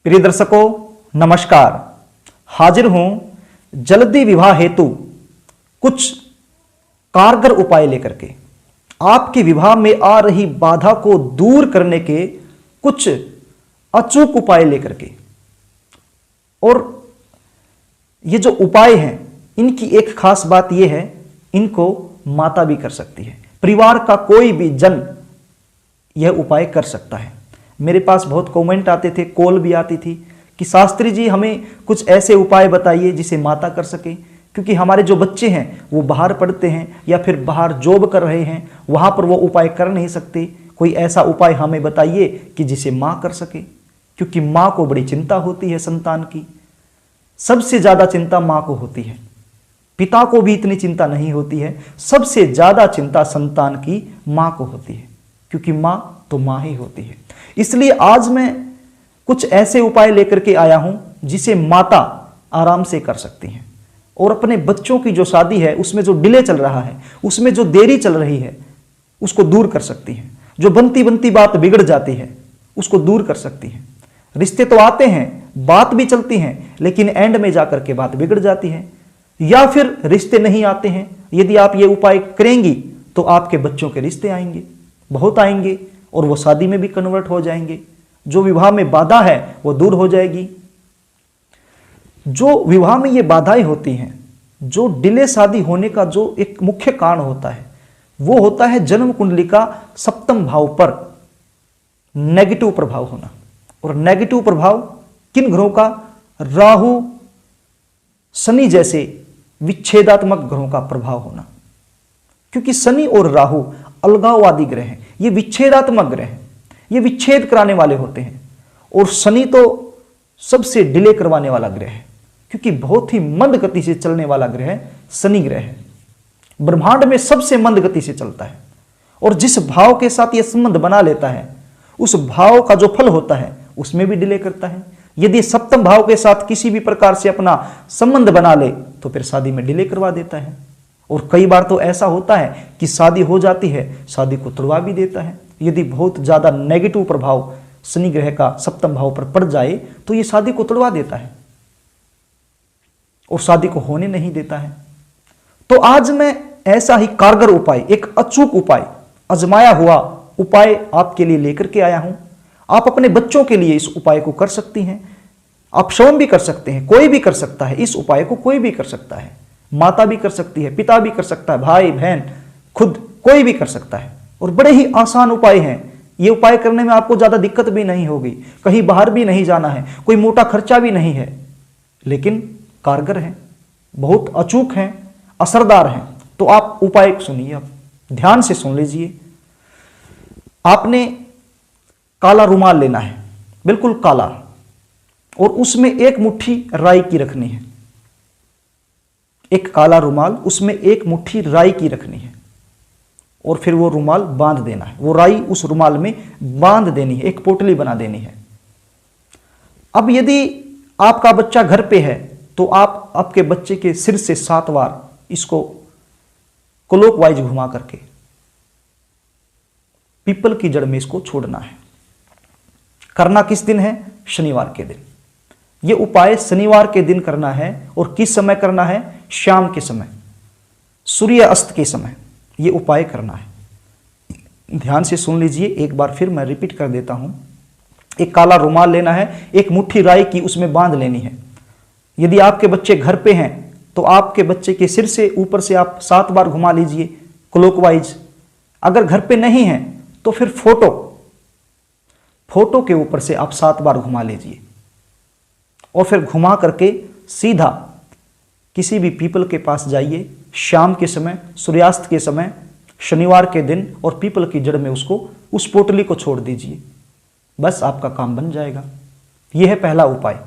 प्रिय दर्शकों नमस्कार। हाजिर हूं जल्दी विवाह हेतु कुछ कारगर उपाय लेकर के, आपके विवाह में आ रही बाधा को दूर करने के कुछ अचूक उपाय लेकर के। और ये जो उपाय हैं इनकी एक खास बात यह है, इनको माता भी कर सकती है, परिवार का कोई भी जन यह उपाय कर सकता है। मेरे पास बहुत कमेंट आते थे, कॉल भी आती थी कि शास्त्री जी हमें कुछ ऐसे उपाय बताइए जिसे माता कर सके, क्योंकि हमारे जो बच्चे हैं वो बाहर पढ़ते हैं या फिर बाहर जॉब कर रहे हैं, वहां पर वो उपाय कर नहीं सकते। कोई ऐसा उपाय हमें बताइए कि जिसे माँ कर सके, क्योंकि माँ को बड़ी चिंता होती है संतान की। सबसे ज्यादा चिंता माँ को होती है, पिता को भी इतनी चिंता नहीं होती है। सबसे ज्यादा चिंता संतान की माँ को होती है, क्योंकि माँ तो माँ ही होती है। इसलिए आज मैं कुछ ऐसे उपाय लेकर के आया हूं जिसे माता आराम से कर सकती हैं और अपने बच्चों की जो शादी है उसमें जो डिले चल रहा है, उसमें जो देरी चल रही है, उसको दूर कर सकती हैं। जो बनती बनती बात बिगड़ जाती है उसको दूर कर सकती हैं। रिश्ते तो आते हैं, बात भी चलती हैं, लेकिन एंड में जाकर के बात बिगड़ जाती है। या फिर रिश्ते नहीं आते हैं, यदि आप ये उपाय करेंगी तो आपके बच्चों के रिश्ते आएंगे, बहुत आएंगे, और वो शादी में भी कन्वर्ट हो जाएंगे। जो विवाह में बाधा है वो दूर हो जाएगी। जो विवाह में ये बाधाएं होती हैं, जो डिले शादी होने का जो एक मुख्य कारण होता है, वो होता है जन्म कुंडली का सप्तम भाव पर नेगेटिव प्रभाव होना। और नेगेटिव प्रभाव किन ग्रहों का? राहु शनि जैसे विच्छेदात्मक ग्रहों का प्रभाव होना। क्योंकि शनि और राहु अलगाववादी ग्रह हैं, ये विच्छेदात्मक ग्रह हैं, ये विच्छेद कराने वाले होते हैं। और शनि तो सबसे डिले करवाने वाला ग्रह है, क्योंकि बहुत ही मंद गति से चलने वाला ग्रह शनि ग्रह है। ब्रह्मांड में सबसे मंद गति से चलता है, और जिस भाव के साथ यह संबंध बना लेता है उस भाव का जो फल होता है उसमें भी डिले करता है। यदि सप्तम भाव के साथ किसी भी प्रकार से अपना संबंध बना ले तो फिर शादी में डिले करवा देता है। और कई बार तो ऐसा होता है कि शादी हो जाती है, शादी को तुड़वा भी देता है। यदि बहुत ज्यादा नेगेटिव प्रभाव शनि ग्रह का सप्तम भाव पर पड़ जाए तो ये शादी को तुड़वा देता है और शादी को होने नहीं देता है। तो आज मैं ऐसा ही कारगर उपाय, एक अचूक उपाय, आजमाया हुआ उपाय आपके लिए लेकर के आया हूं। आप अपने बच्चों के लिए इस उपाय को कर सकती हैं। आप स्वयं भी कर सकते हैं, कोई भी कर सकता है। इस उपाय को कोई भी कर सकता है, माता भी कर सकती है, पिता भी कर सकता है, भाई बहन, खुद कोई भी कर सकता है। और बड़े ही आसान उपाय हैं। ये उपाय करने में आपको ज्यादा दिक्कत भी नहीं होगी, कहीं बाहर भी नहीं जाना है, कोई मोटा खर्चा भी नहीं है, लेकिन कारगर है, बहुत अचूक हैं, असरदार हैं। तो आप उपाय सुनिए, आप ध्यान से सुन लीजिए। आपने काला रुमाल लेना है, बिल्कुल काला, और उसमें एक मुट्ठी राई की रखनी है। एक काला रुमाल, उसमें एक मुट्ठी राई की रखनी है, और फिर वो रुमाल बांध देना है। वो राई उस रुमाल में बांध देनी है, एक पोटली बना देनी है। अब यदि आपका बच्चा घर पे है तो आप आपके बच्चे के सिर से 7 बार इसको क्लॉकवाइज घुमा करके पीपल की जड़ में इसको छोड़ना है। करना किस दिन है? शनिवार के दिन। यह उपाय शनिवार के दिन करना है। और किस समय करना है? शाम के समय, सूर्य अस्त के समय यह उपाय करना है। ध्यान से सुन लीजिए, एक बार फिर मैं रिपीट कर देता हूं। एक काला रुमाल लेना है, एक मुट्ठी राई की उसमें बांध लेनी है। यदि आपके बच्चे घर पे हैं तो आपके बच्चे के सिर से ऊपर से आप 7 बार घुमा लीजिए क्लॉकवाइज। अगर घर पे नहीं है तो फिर फोटो के ऊपर से आप 7 बार घुमा लीजिए, और फिर घुमा करके सीधा किसी भी पीपल के पास जाइए शाम के समय, सूर्यास्त के समय, शनिवार के दिन, और पीपल की जड़ में उसको, उस पोटली को छोड़ दीजिए। बस आपका काम बन जाएगा। यह है पहला उपाय।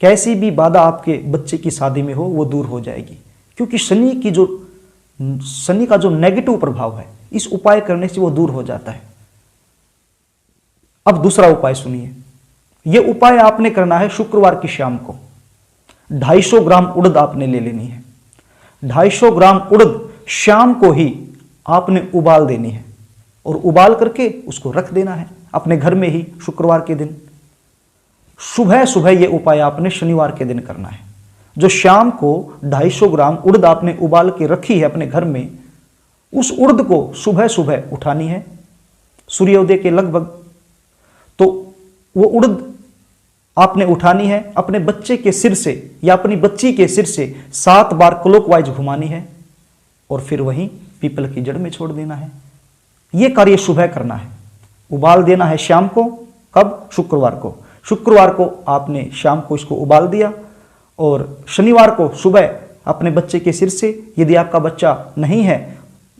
कैसी भी बाधा आपके बच्चे की शादी में हो वो दूर हो जाएगी, क्योंकि शनि का जो नेगेटिव प्रभाव है इस उपाय करने से वो दूर हो जाता है। अब दूसरा उपाय सुनिए। यह उपाय आपने करना है शुक्रवार की शाम को। 250 ग्राम उड़द आपने ले लेनी है। 250 ग्राम उड़द शाम को ही आपने उबाल देनी है, और उबाल करके उसको रख देना है अपने घर में ही शुक्रवार के दिन। सुबह सुबह ये उपाय आपने शनिवार के दिन करना है। जो शाम को 250 ग्राम उड़द आपने उबाल के रखी है अपने घर में, उस उड़द को सुबह सुबह उठानी है सूर्योदय के लगभग। तो वो उड़द आपने उठानी है, अपने बच्चे के सिर से या अपनी बच्ची के सिर से 7 बार क्लॉकवाइज घुमानी है और फिर वहीं पीपल की जड़ में छोड़ देना है। यह कार्य सुबह करना है। उबाल देना है शाम को, कब? शुक्रवार को। शुक्रवार को आपने शाम को इसको उबाल दिया और शनिवार को सुबह अपने बच्चे के सिर से, यदि आपका बच्चा नहीं है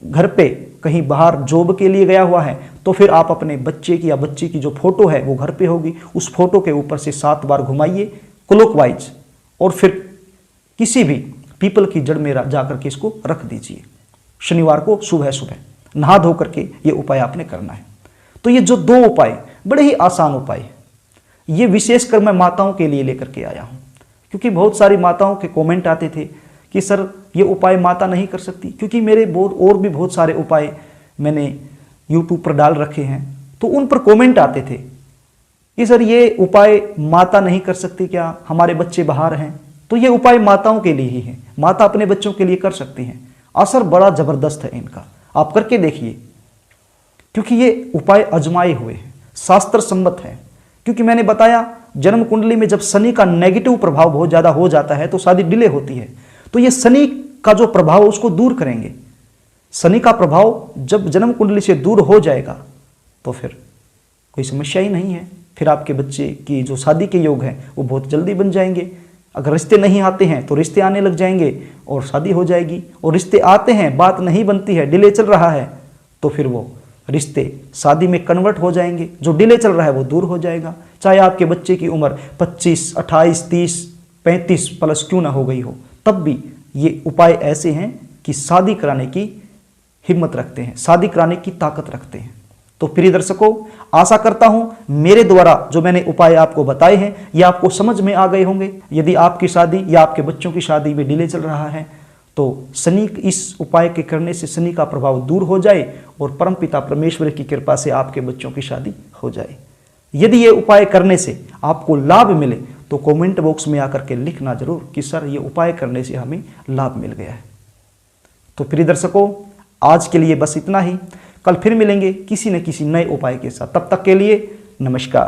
घर पे, कहीं बाहर जॉब के लिए गया हुआ है, तो फिर आप अपने बच्चे की या बच्ची की जो फोटो है वो घर पे होगी, उस फोटो के ऊपर से 7 बार घुमाइए क्लॉकवाइज और फिर किसी भी पीपल की जड़ में जाकर के इसको रख दीजिए। शनिवार को सुबह सुबह नहा धो करके ये उपाय आपने करना है। तो ये जो 2 उपाय बड़े ही आसान उपाय है, ये विशेषकर मैं माताओं के लिए लेकर के आया हूं, क्योंकि बहुत सारी माताओं के कमेंट आते थे कि सर ये उपाय माता नहीं कर सकती, क्योंकि मेरे और भी बहुत सारे उपाय मैंने यूट्यूब पर डाल रखे हैं, तो उन पर कमेंट आते थे कि सर ये उपाय माता नहीं कर सकती क्या, हमारे बच्चे बाहर हैं। तो ये उपाय माताओं के लिए ही है, माता अपने बच्चों के लिए कर सकती हैं। असर बड़ा जबरदस्त है इनका, आप करके देखिए, क्योंकि ये उपाय आजमाए हुए हैं, शास्त्र सम्मत है। क्योंकि मैंने बताया जन्म कुंडली में जब शनि का नेगेटिव प्रभाव बहुत ज्यादा हो जाता है तो शादी डिले होती है। तो ये शनि का जो प्रभाव उसको दूर करेंगे। शनि का प्रभाव जब जन्म कुंडली से दूर हो जाएगा तो फिर कोई समस्या ही नहीं है। फिर आपके बच्चे की जो शादी के योग हैं वो बहुत जल्दी बन जाएंगे। अगर रिश्ते नहीं आते हैं तो रिश्ते आने लग जाएंगे और शादी हो जाएगी। और रिश्ते आते हैं, बात नहीं बनती है, डिले चल रहा है, तो फिर वो रिश्ते शादी में कन्वर्ट हो जाएंगे। जो डिले चल रहा है वो दूर हो जाएगा। चाहे आपके बच्चे की उम्र 25, 28, 30, 35 प्लस क्यों ना हो गई हो, तब भी ये उपाय ऐसे हैं कि शादी कराने की हिम्मत रखते हैं, शादी कराने की ताकत रखते हैं। तो प्रिय दर्शकों, आशा करता हूं मेरे द्वारा जो मैंने उपाय आपको बताए हैं ये आपको समझ में आ गए होंगे। यदि आपकी शादी या आपके बच्चों की शादी में डिले चल रहा है तो शनि, इस उपाय के करने से शनि का प्रभाव दूर हो जाए और परमपिता परमेश्वर की कृपा से आपके बच्चों की शादी हो जाए। यदि ये उपाय करने से आपको लाभ मिले तो कमेंट बॉक्स में आकर के लिखना जरूर कि सर ये उपाय करने से हमें लाभ मिल गया है। तो प्रिय दर्शकों, आज के लिए बस इतना ही। कल फिर मिलेंगे किसी न किसी नए उपाय के साथ। तब तक के लिए नमस्कार।